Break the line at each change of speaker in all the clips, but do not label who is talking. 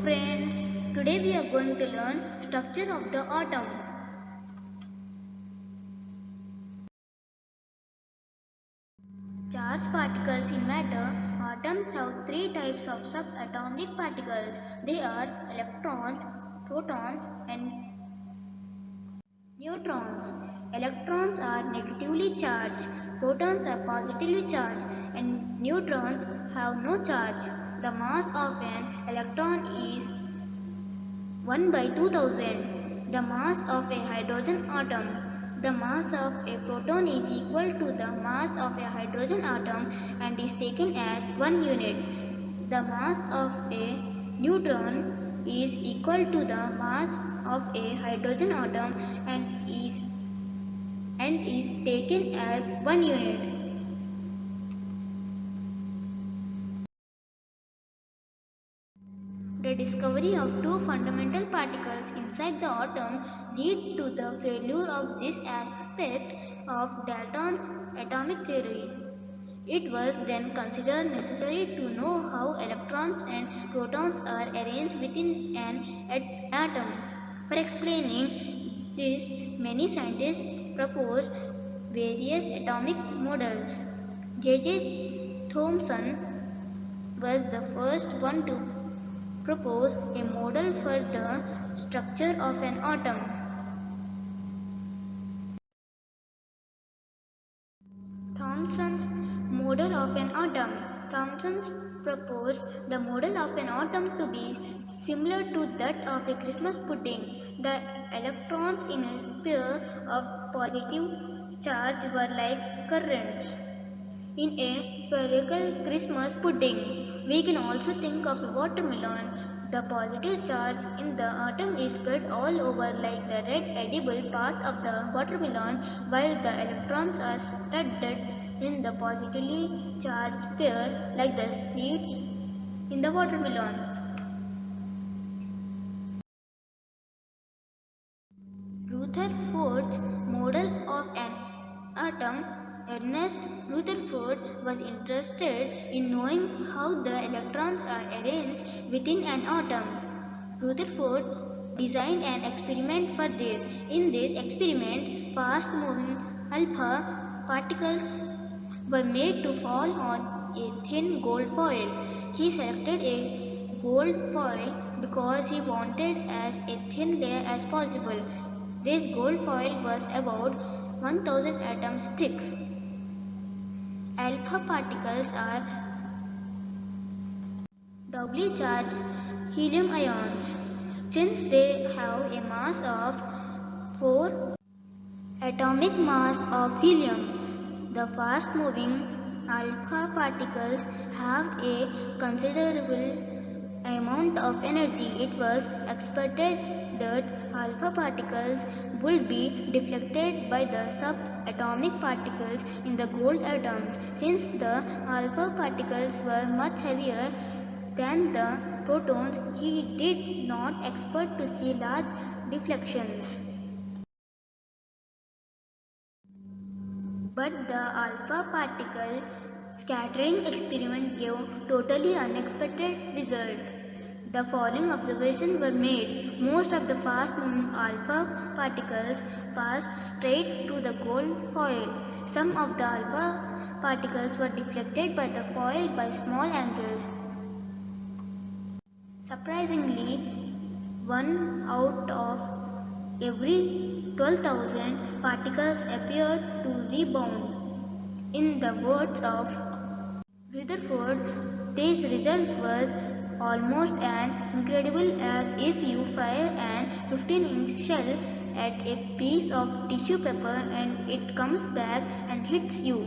friends, today we are going to learn structure of the atom. Charged particles in matter. Atoms have three types of subatomic particles. They are electrons, protons and neutrons. Electrons are negatively charged, protons are positively charged and neutrons have no charge. The mass of an electron is 1 by 2000. The mass of a hydrogen atom. The mass of a proton is equal to the mass of a hydrogen atom and is taken as 1 unit. The mass of a neutron is equal to the mass of a hydrogen atom and is taken as 1 unit. The discovery of two fundamental particles inside the atom led to the failure of this aspect of Dalton's atomic theory. It was then considered necessary to know how electrons and protons are arranged within an atom. For explaining this, many scientists proposed various atomic models. J.J. Thomson was the first one to propose a model for the structure of an atom. Thomson's model of an atom. Thomson proposed the model of an atom to be similar to that of a Christmas pudding. The electrons in a sphere of positive charge were like currents in a spherical Christmas pudding. We can also think of a watermelon. The positive charge in the atom is spread all over like the red edible part of the watermelon, while the electrons are studded in the positively charged sphere like the seeds in the watermelon. Rutherford's model of an atom. Ernest Rutherford was interested in knowing how the electrons are arranged within an atom. Rutherford designed an experiment for this. In this experiment, fast-moving alpha particles were made to fall on a thin gold foil. He selected a gold foil because he wanted as a thin layer as possible. This gold foil was about 1000 atoms thick. Alpha particles are doubly charged helium ions. Since they have a mass of 4 atomic mass of helium, the fast-moving alpha particles have a considerable amount of energy. It was expected that alpha particles would be deflected by the subatomic particles in the gold atoms. Since the alpha particles were much heavier than the protons, he did not expect to see large deflections. But the alpha particle scattering experiment gave totally unexpected result. The following observations were made. Most of the fast-moving alpha particles passed straight to the gold foil. Some of the alpha particles were deflected by the foil by small angles. Surprisingly, 1 out of every 12,000 particles appeared to rebound. In the words of Rutherford, this result was almost as incredible as if you fire an 15-inch shell at a piece of tissue paper and it comes back and hits you.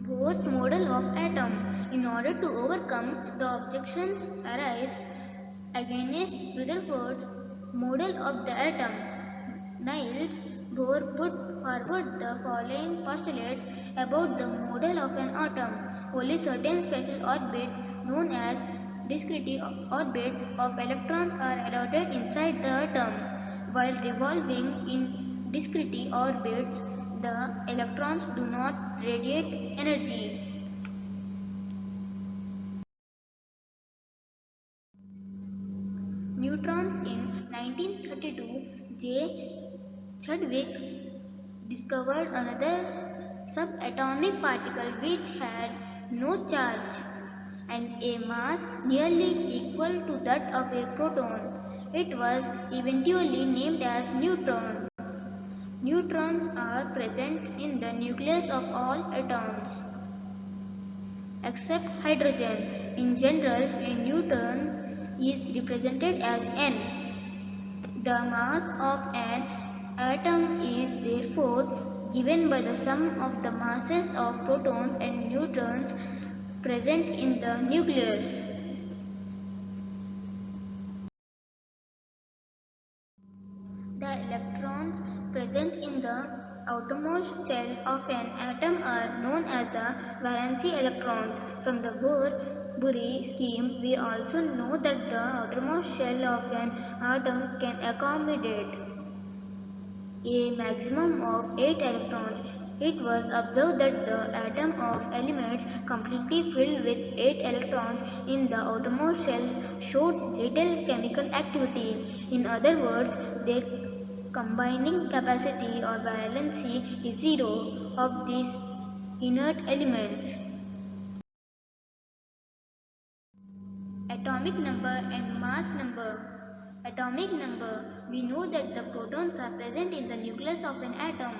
Bohr's model of atom. In order to overcome the objections arised against Rutherford's model of the atom, Niels Bohr put forward the following postulates about the model of an atom. Only certain special orbits, known as discrete orbits of electrons, are allotted inside the atom. While revolving in discrete orbits, the electrons do not radiate energy. neutrons in 1932, J. Chadwick discovered another subatomic particle which had no charge and a mass nearly equal to that of a proton. It was eventually named as neutron. Neutrons are present in the nucleus of all atoms except hydrogen. In general, a neutron is represented as N. The mass of an atom is therefore given by the sum of the masses of protons and neutrons present in the nucleus. The electrons present in the outermost shell of an atom are known as the valency electrons. From the Bohr-Bury scheme, we also know that the outermost shell of an atom can accommodate a maximum of 8 electrons. It was observed that the atom of elements completely filled with 8 electrons in the outermost shell showed little chemical activity. In other words, their combining capacity or valency is zero of these inert elements. Atomic number and mass number. Atomic number. We know that the protons are present in the nucleus of an atom.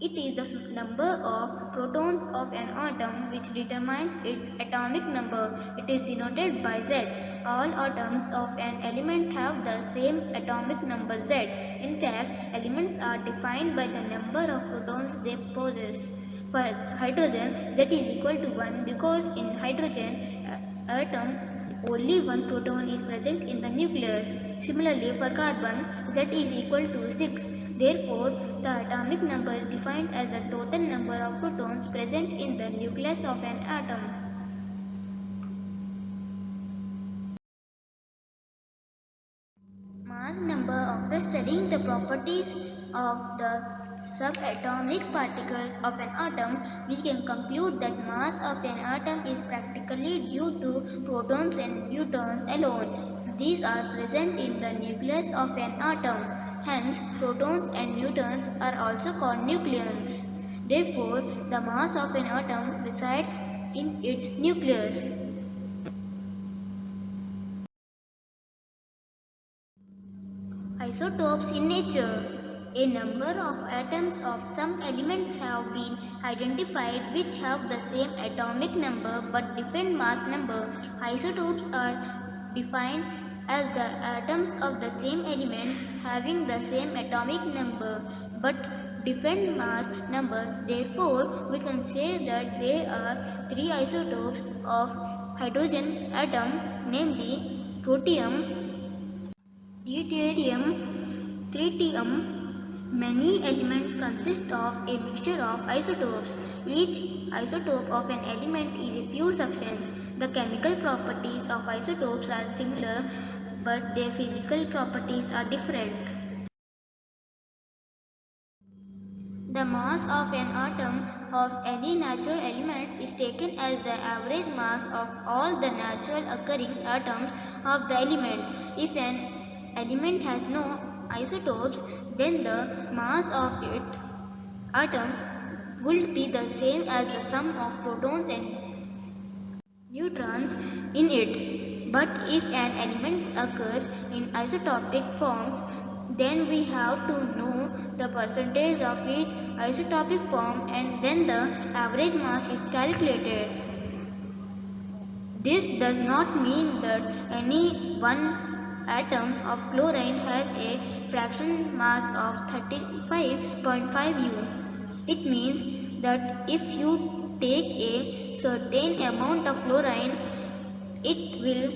It is the number of protons of an atom which determines its atomic number. It is denoted by Z. All atoms of an element have the same atomic number Z. In fact, elements are defined by the number of protons they possess. For hydrogen, Z is equal to 1 because in hydrogen atom only one proton is present in the nucleus. Similarly, for carbon, Z is equal to 6. Therefore, the atomic number is defined as the total number of protons present in the nucleus of an atom. Mass number. After studying the properties of the subatomic particles of an atom, we can conclude that mass of an atom is practically due to protons and neutrons alone. These are present in the nucleus of an atom. Hence, protons and neutrons are also called nucleons. Therefore, the mass of an atom resides in its nucleus. Isotopes in nature. A number of atoms of some elements have been identified which have the same atomic number but different mass number. Isotopes are defined as the atoms of the same elements having the same atomic number but different mass numbers. Therefore, we can say that there are 3 isotopes of hydrogen atom, namely protium, deuterium, tritium. Many elements consist of a mixture of isotopes. Each isotope of an element is a pure substance. The chemical properties of isotopes are similar, but their physical properties are different. The mass of an atom of any natural elements is taken as the average mass of all the natural occurring atoms of the element. If an element has no isotopes, then the mass of its atom would be the same as the sum of protons and neutrons in it. But if an element occurs in isotopic forms, then we have to know the percentage of each isotopic form and then the average mass is calculated. This does not mean that any one atom of chlorine has a fraction mass of 35.5 U. It means that if you take a certain amount of chlorine, it will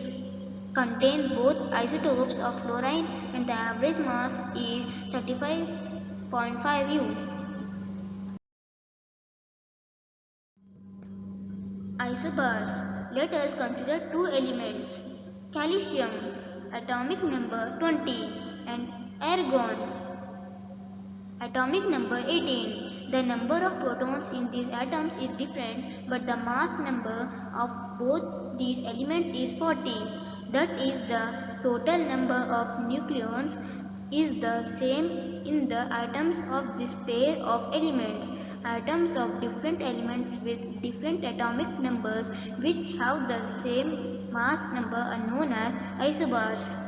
contain both isotopes of fluorine and the average mass is 35.5 U. Isobars. Let us consider 2 elements, calcium, atomic number 20, and argon, atomic number 18. The number of protons in these atoms is different, but the mass number of both these elements is 40. that is the total number of nucleons, is the same in the atoms of this pair of elements. Atoms of different elements with different atomic numbers which have the same mass number are known as isobars.